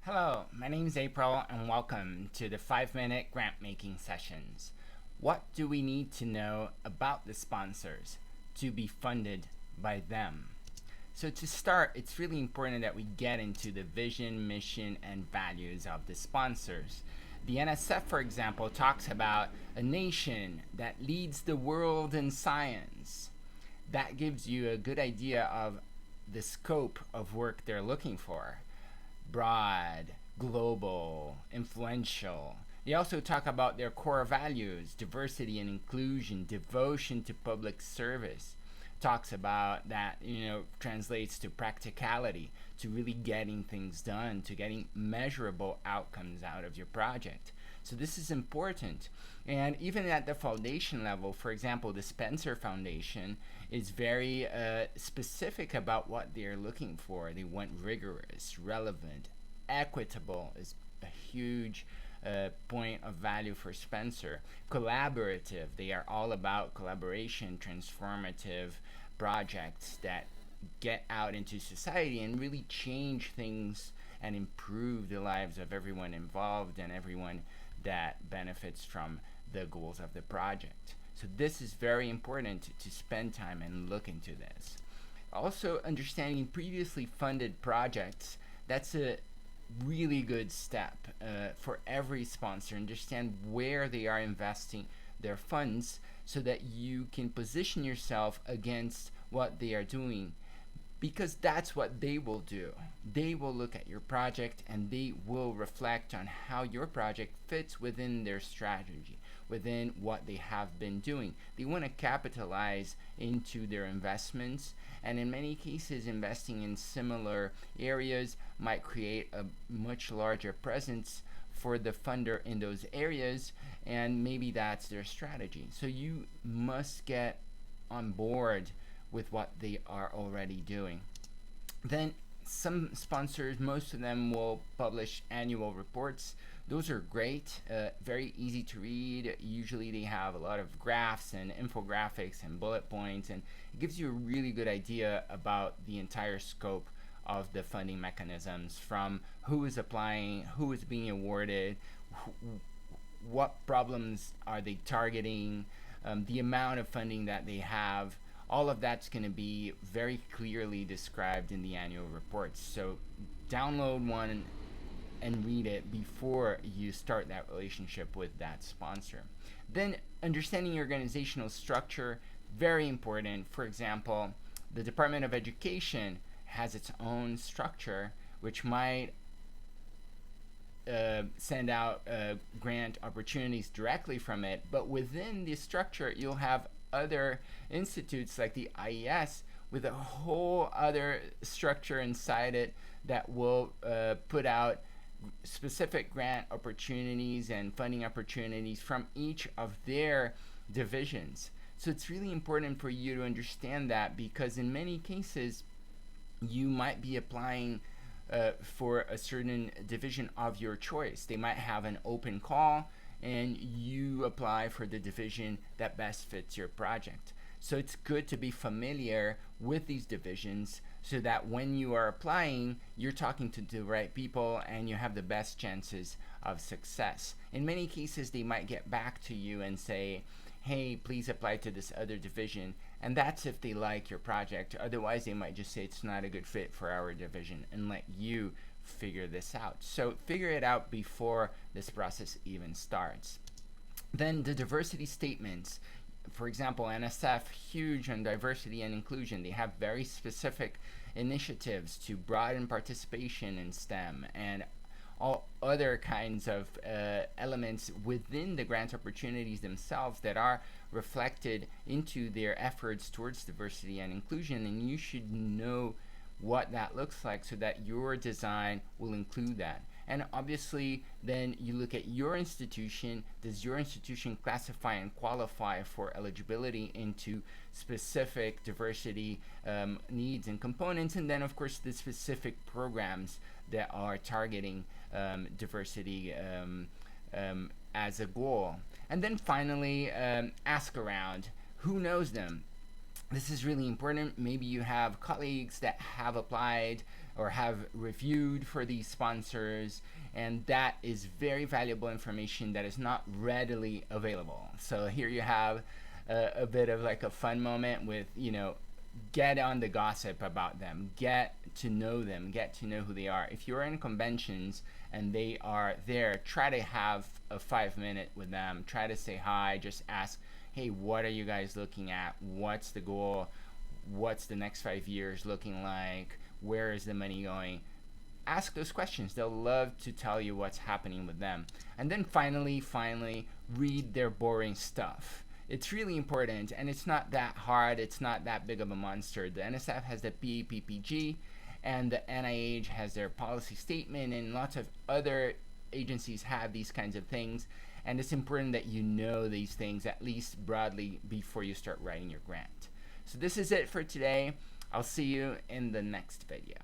Hello, my name is April and welcome to the 5-minute grant making sessions. What do we need to know about the sponsors to be funded by them? So to start, it's really important that we get into the vision, mission, and values of the sponsors. The NSF, for example, talks about a nation that leads the world in science. That gives you a good idea of the scope of work they're looking for. Broad, global, influential. They also talk about their core values: diversity and inclusion, devotion to public service. Talks about that, translates to practicality, to really getting things done, to getting measurable outcomes out of your project. So this is important. And even at the foundation level, for example, the Spencer Foundation is very specific about what they're looking for. They want rigorous, relevant, equitable is a huge point of value for Spencer. Collaborative, they are all about collaboration, transformative projects that get out into society and really change things and improve the lives of everyone involved and everyone that benefits from the goals of the project. So this is very important to spend time and look into this. Also, understanding previously funded projects, that's a really good step for every sponsor. Understand where they are investing their funds so that you can position yourself against what they are doing, because that's what they will do. They will look at your project and they will reflect on how your project fits within their strategy, within what they have been doing. They want to capitalize into their investments, and in many cases, investing in similar areas might create a much larger presence for the funder in those areas, and maybe that's their strategy. So you must get on board with what they are already doing. Then some sponsors, most of them will publish annual reports. Those are great, very easy to read. Usually they have a lot of graphs and infographics and bullet points, and it gives you a really good idea about the entire scope of the funding mechanisms, from who is applying, who is being awarded, what problems are they targeting, the amount of funding that they have. All of that's going to be very clearly described in the annual reports. So download one and read it before you start that relationship with that sponsor. Then understanding your organizational structure, very important. For example, the Department of Education has its own structure, which might send out grant opportunities directly from it, but within the structure you'll have other institutes like the IES with a whole other structure inside it that will put out specific grant opportunities and funding opportunities from each of their divisions. So it's really important for you to understand that, because in many cases you might be applying for a certain division of your choice. They might have an open call and you apply for the division that best fits your project. So it's good to be familiar with these divisions so that when you are applying, you're talking to the right people and you have the best chances of success. In many cases, they might get back to you and say, hey, please apply to this other division. And that's if they like your project. Otherwise, they might just say it's not a good fit for our division and let you figure this out. So figure it out before this process even starts. Then the diversity statements. For example, NSF, huge on diversity and inclusion. They have very specific initiatives to broaden participation in STEM and all other kinds of elements within the grant opportunities themselves that are reflected into their efforts towards diversity and inclusion, and you should know what that looks like so that your design will include that. And obviously then you look at your institution. Does your institution classify and qualify for eligibility into specific diversity needs and components? And then of course the specific programs that are targeting diversity as a goal. And then finally, ask around. Who knows them? This is really important. Maybe you have colleagues that have applied or have reviewed for these sponsors, and that is very valuable information that is not readily available. So here you have a bit of like a fun moment with, get on the gossip about them, get to know them, get to know who they are. If you're in conventions and they are there, try to have a 5 minute with them, try to say hi, just ask, hey, what are you guys looking at? What's the goal? What's the next 5 years looking like? Where is the money going? Ask those questions. They'll love to tell you what's happening with them. And then finally, read their boring stuff. It's really important, and it's not that hard. It's not that big of a monster. The NSF has the PAPPG, and the NIH has their policy statement, and lots of other agencies have these kinds of things. And it's important that you know these things at least broadly before you start writing your grant. So this is it for today. I'll see you in the next video.